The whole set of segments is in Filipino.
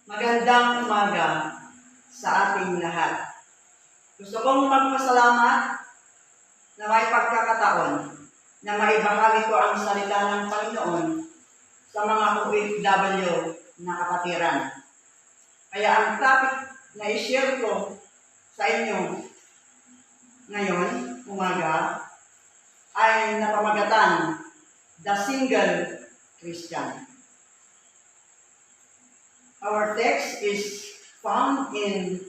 Magandang umaga sa ating lahat. Gusto kong magpasalamat na may pagkakataon na maibahagi ko ang salita ng Panginoon sa mga OFW na kapatiran. Kaya ang topic na i-share ko sa inyo ngayon, umaga, ay napamagatan, The Single Christian. Our text is found in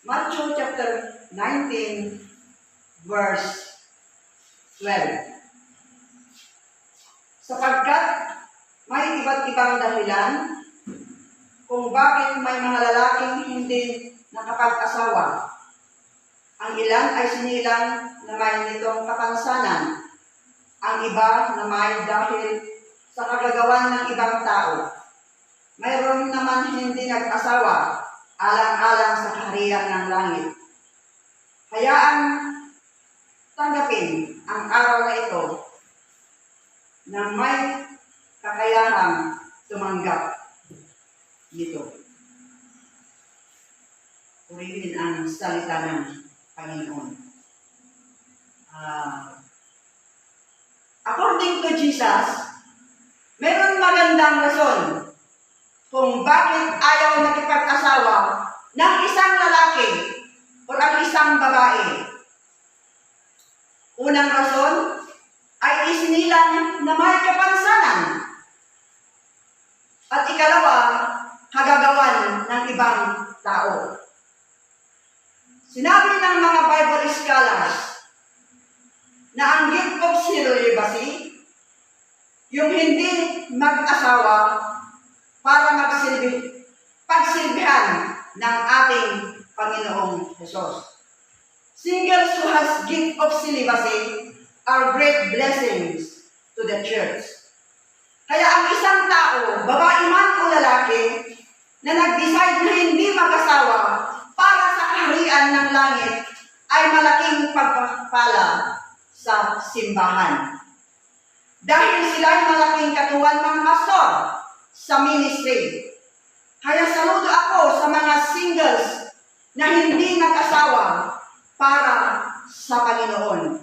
Matthew chapter 19, verse 12. Sapagkat may iba't ibang dahilan kung bakit may mga lalaking hindi nakapag-asawa. Ang ilan ay sinilang na may nitong kapansanan, ang iba na may dahil sa kagagawan ng ibang tao. Mayroon naman hindi nag-asawa, alang-alang sa kaharian ng langit. Hayaan tanggapin ang araw na ito na may kakayahang tumanggap nito. Purihin ang salita ng Panginoon. According to Jesus, meron magandang rason kung bakit ayaw nakipag-asawa ng isang lalaki o ng isang babae. Unang rason ay isinilang na may kapansanan. At ikalawa, kagagawan ng ibang tao. Sinabi ng mga Bible scholars na ang gift of celibacy, yung hindi mag-asawa para pagsilbihan ng ating Panginoong Hesus. Singles who has gift of celibacy are great blessings to the church. Kaya ang isang tao, babae man o lalaki, na nag-decide na hindi mag-asawa para sa kaharian ng langit, ay malaking pagpapala sa simbahan. Dahil sila ay malaking katuwan ng pastor sa ministry. Kaya saludo ako sa mga singles na hindi nag-asawa para sa Panginoon.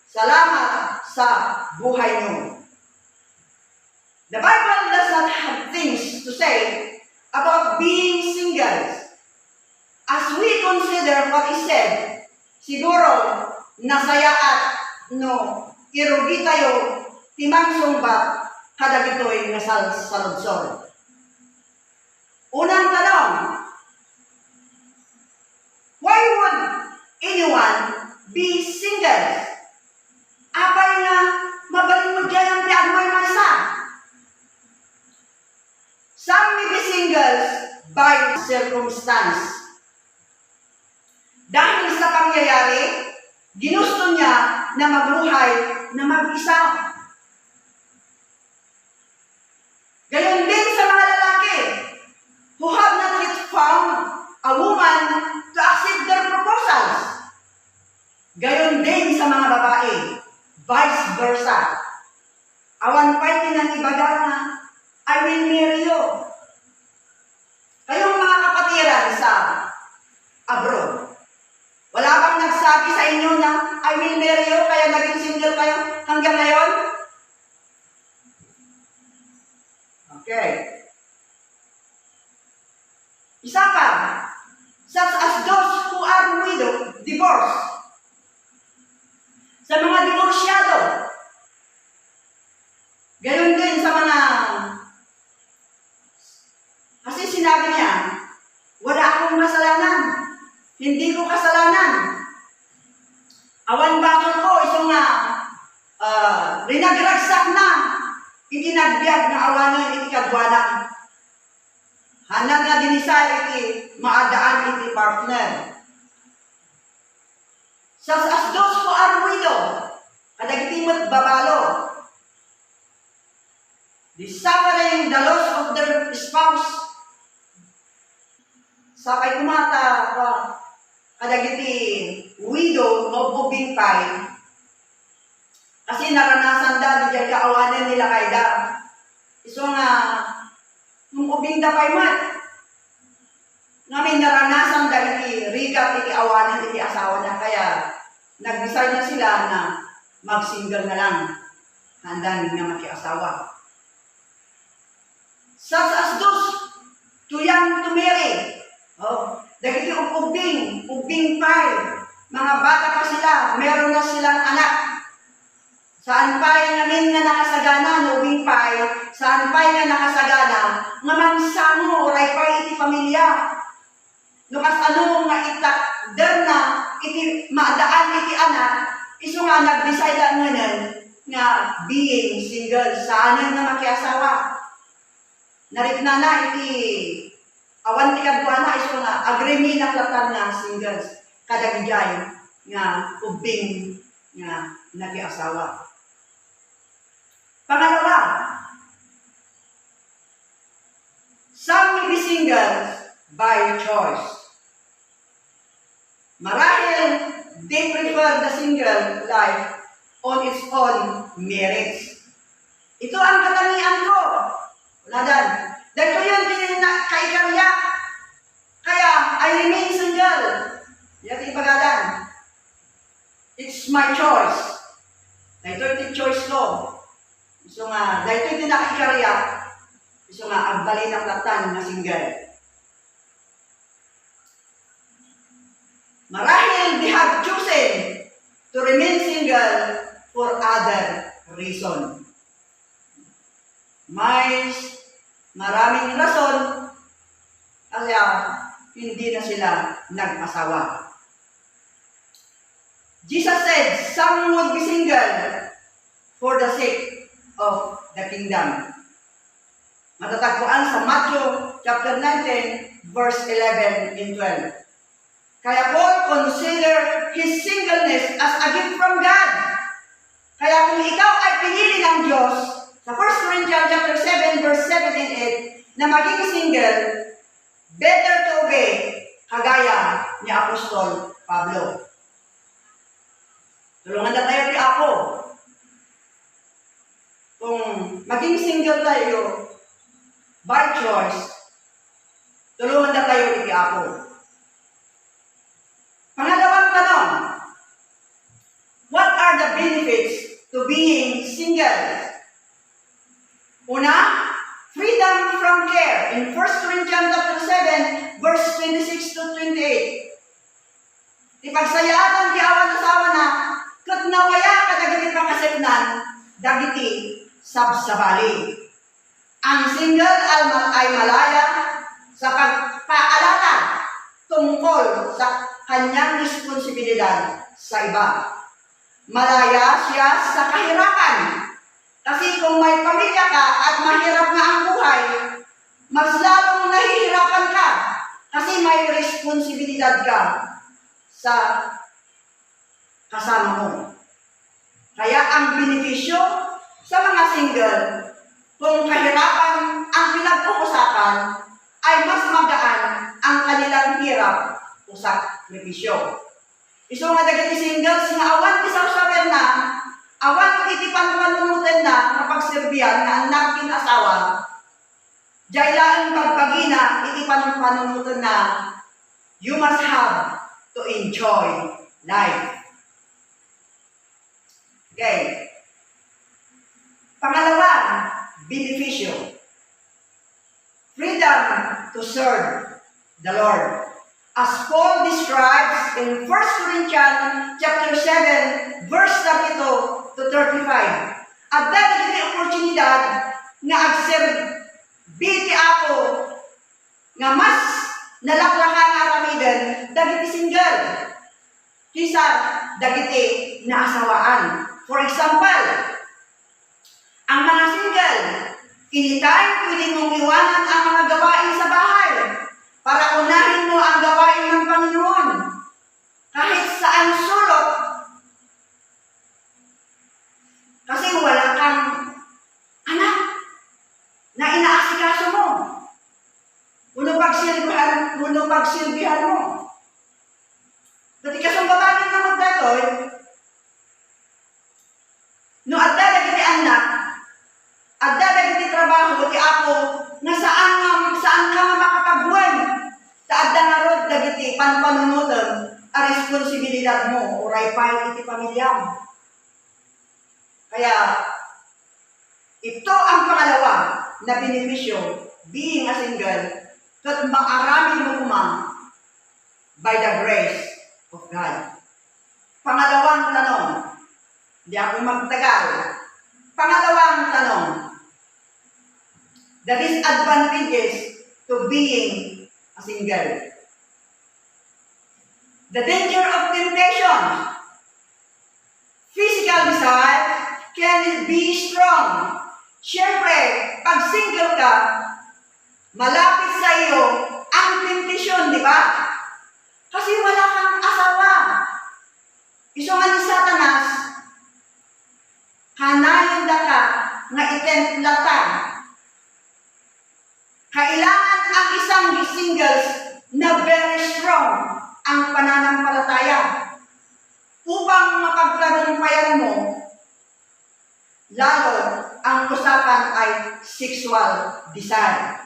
Salamat sa buhay niyo. The Bible does not have things to say about being singles. As we consider what is said, siguro nasaya at irugi tayo timang sumbat kadagitoy nga saludsod. Unang tanong, why would anyone be single? Apay nga mabalin mo dyan ang piagmay mansa. Some may be singles by circumstance. Dahil sa pangyayari, ginusto niya na mabuhay na mag-isa. Gayon din sa mga lalaki who have not yet found a woman to accept their proposals. Gayon din sa mga babae, vice versa. Awan pa'y tinanibagan na, I will marry you. Kayong mga kapatiran sa abroad, wala bang nagsabi sa inyo na I will marry you, kaya naging single kayo hanggang ngayon? Okay. Isa pa, such as those who are divorced. Sa mga divorsyado. Gayon din sa mga, kasi sinabi niya, wala akong kasalanan. Hindi ko kasalanan. Awan bakit ko, isang rinagragsak na, itinagbiag na awanan iti kadwanan. Hanag nga dinisay iti maadaan iti partner. Such as those who are widow, kadagtimot babalo, suffering the loss of their spouse. Sapay kumata kadagiti widow o bubingpay, kasi naranasan da di kaawanan nila kay da. Iso nga nung ubing da pay mat, Ngamin naranasan dahil rigat iti awanan iti asawa na kaya nag-decide na sila na mag-single na lang. Handang nga makiasawa. Such as those too young to marry. Dahil iti ubing pay. Mga bata pa sila, meron na silang anak. Saan pa'y ngamin nga nakasagana, no ubing pay, saan pa'y nga nakasagana, nga mangsamo, oray pa'y iti pamilya. No kas ano nga itakder na, iti maadaan iti anak, iso nga nag-decide lang ngayon, nga being single, saan nga makiasawa. Narikna na iti awan ti kadwa na iso nga agremi na platan na singles kadagijay nga ubing nga nakiasawa. Pangalawa, some may be singles by choice. Marahil they prefer the single life on its own merits. Ito ang katangian ko. Wala dan. Dahil ko yun din na kaikarya. Kaya, I remain single. Yan ibagalan. It's my choice. Dahil ito choice ko. So nga, dahil ito na kaikarya. So nga, agbali ng latan na single. Marahil they have chosen to remain single for other reason. Maraming rason kaya hindi na sila nag-asawa. Jesus said, some would be single for the sake of the kingdom. Matatagpuan sa Matthew chapter 19, verse 11 and 12. Kaya Paul consider his singleness as a gift from God. Kaya kung ikaw ay pinili ng Diyos, sa 1 Corinthians chapter 7, verse 7 and 8, na maging single, better to obey, kagaya ni Apostol Pablo. Tulungan na tayo ni Apo. Kung maging single tayo, by choice, tulungan na tayo ni Apo. Pangalawang tanong, what are the benefits to being single? Una, freedom from care. In 1 Corinthians chapter 7, verse 26 to 28. Ipagsayatan ti awan asawa na, kat nawaya kadagiti pakasipnan, dagiti sabsabali. Ang single ay malaya sa pagpaalala tungkol sa kanyang responsibilidad sa iba. Malaya siya sa kahirapan. Kasi kung may pamilya ka at mahirap na ang buhay, mas lalong nahihirapan ka kasi may responsibilidad ka sa kasama mo. Kaya ang benepisyo sa mga single, kung kahirapan ang pinag-uusapan, ay mas magaan ang kanilang hirap o sakripisyo. Iso nga dagiti singles nga awan isaw sawer na, awan iti panunutan na kapag serbiyan nga anak kin asawa, jay lang pagpagina iti panunutan na you must have to enjoy life. Okay. Pangalawa, benepisyo. Freedom to serve the Lord. As Paul describes in 1 Corinthians chapter 7, verse 32 to 35. At dahil iti oportunidad nga agserbiti ako nga mas nalaklaka nga aramidan dagiti single kisa dagiti naasawaan. For example, ang mga single, anytime pwede mong iwanan ang mga gawain sa bahay para unahin mo ang gawain ng Panginoon. Kahit saan sulok. Kasi wala kang anak na inaasikaso mo. Unong pagsilbihan mo. Dati kasong babakin na magdatoy, no adda dagiti anak, adda dagiti trabaho, ti ako, nga saan ka makapagbuwan, ta adda panpanunutan a responsibilidad mo oray pay iti pamilyam. Kaya ito ang pangalawa na benepisyo being a single kat maarami mo kumang by the grace of God. Pangalawang tanong, hindi ako magtagal. Pangalawang tanong, the disadvantages to being a single. The danger of temptation. Physical desire can be strong. Siyempre, pag single ka, malapit sa iyo ang temptation, di ba? Kasi wala kang asawa. Iso nga ni Satanas, hanayon da ka nga itemplatan. Kailangan ang isang singles na very strong ang pananampalataya upang mapagtagumpayan mo, lalo ang usapan ay sexual desire.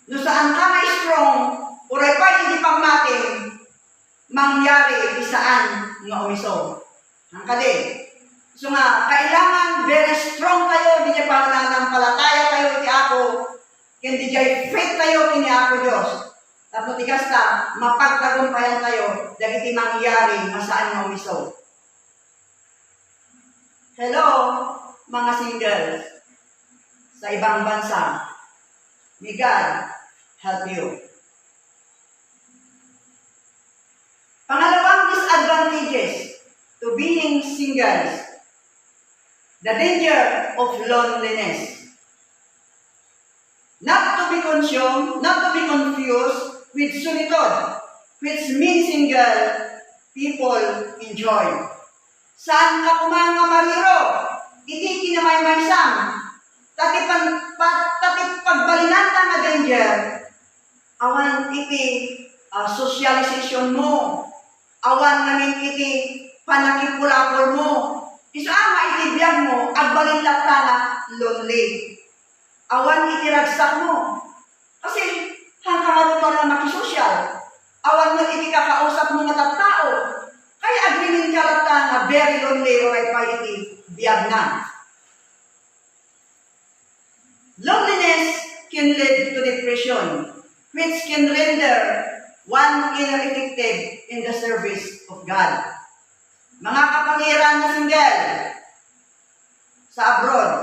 No saan ka may strong, uray pa hindi pang mating, mangyari isaan nga umiso. Ang kadi. So nga, kailangan very strong kayo, di niya pananampalataya kayo iti ako, hindi niya faith kayo kini ako Diyos. Tapos tigas ka, mapagtagumpayan tayo, dagiti mangyari, masaan nga umiso. Hello, mga singles sa ibang bansa. May God help you. Pangalawang disadvantages to being singles. The danger of loneliness. Not to be consumed, not to be confused with solitude, which means single people enjoy. Saan ka kumanga mariro? Iti kinamay-maysam. Tati pagbalinan na nga danger, awan iti socialization mo. Awan namin iti panakipulapol mo. Isama iti biyag mo, agbalin lang ka na lonely. Awan iti ragsak mo. Kasi hanggang ano na makisosyal. Awan mo iti kakausap mo nga tattao. Kaya agrimin ka lang ka na very lonely o ay pa iti biyag na. Loneliness can lead to depression, which can render one ineffective in the service of God. Mga kapangyarihan na single sa abroad,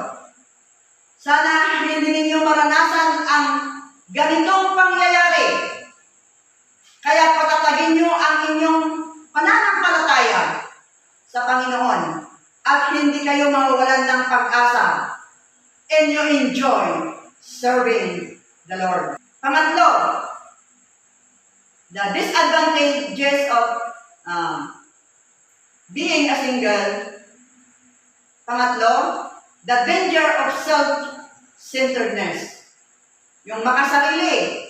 sana hindi ninyo maranasan ang ganitong pangyayari. Kaya patatagin nyo ang inyong pananampalataya sa Panginoon at hindi kayo mawawalan ng pag-asa and you enjoy serving the Lord. Pangatlo, the disadvantages of being a single. Pangatlo, the danger of self-centeredness. Yung makasarili.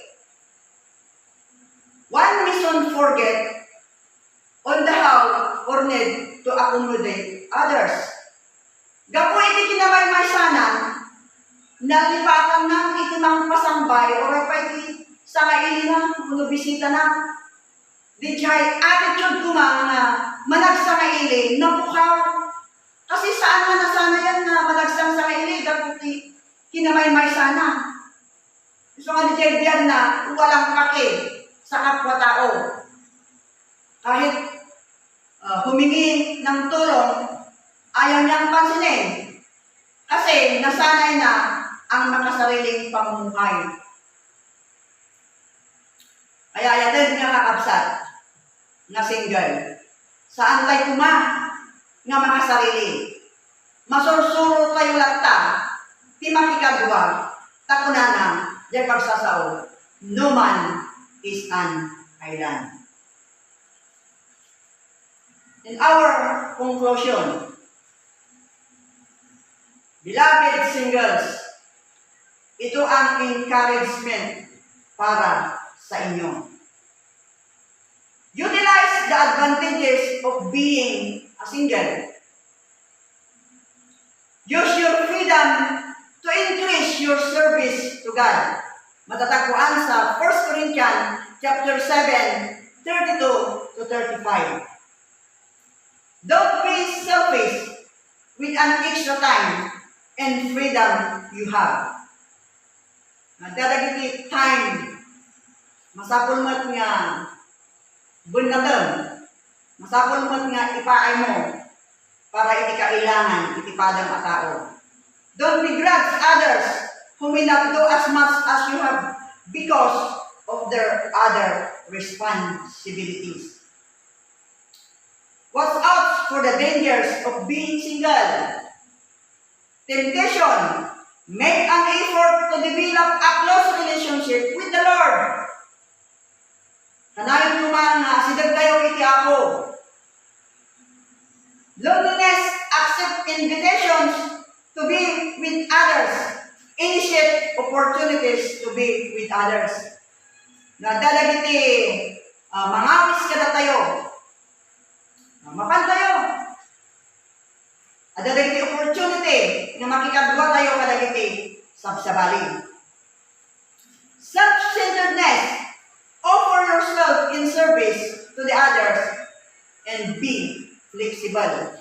One mustn't forget on the how or need to accommodate others. Gapo iti kinamay-maysanan, nalipatan ng itimang pasambay o pa iti sa kaili na, kung bisita na. Di chay attitude kumang na managsang kaili, napukaw. Kasi saan man na sana yan na managsang sa kaili, gaputi kinamay-maysana. So nga di chay diyan na walang pake sa kapwa-tao. Kahit humingi ng tulong, ayaw niyang pansinin. Kasi nasanay na ang nakasariling pamumuhay. Kaya yatin nga kakabsat na single. Saan tayo kuma nga mga sarili. Masursuro tayo lakta, ti makikagwa, takunana, di pagsasao. No man is an island. In our conclusion, beloved singles, ito ang encouragement para sa inyo. Utilize the advantages of being a single. Use your freedom to increase your service to God. Matatagpuan sa 1 Corinthians chapter 7 32 to 35. Don't be selfish with an extra time and freedom you have. Dadagiti time, masapul mo't nga bunnatem, masapul mo't nga ipaay mo para iti kailangan, iti padang a tao. Don't begrudge others who may not do as much as you have because of their other responsibilities. Watch out for the dangers of being single. Temptation. Make an effort to develop a close relationship with the Lord. Kanayon kumang sidag kayo iti Apo. Loneliness. Accept invitations to be with others. Initiate opportunities to be with others. Nadalagiti mangawis kada tayo. Mapan tayo. Adalagiti opportunity na makikadwa tayo kadagiti sabsabali. Self-centeredness. Offer yourself in service to the others and be flexible.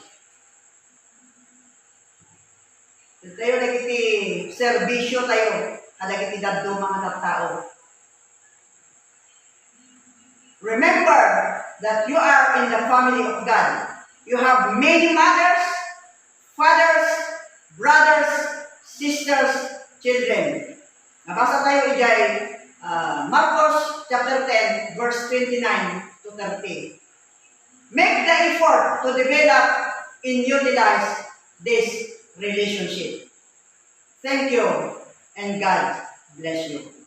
Tayo dagiti serbisyo tayo kadagiti dadto mga tao. Remember that you are in the family of God. You have many mothers, fathers, brothers, sisters, children. Nabasa tayo ijay Marcos chapter 10 verse 29 to 30. Make the effort to develop and utilize this relationship. Thank you and God bless you.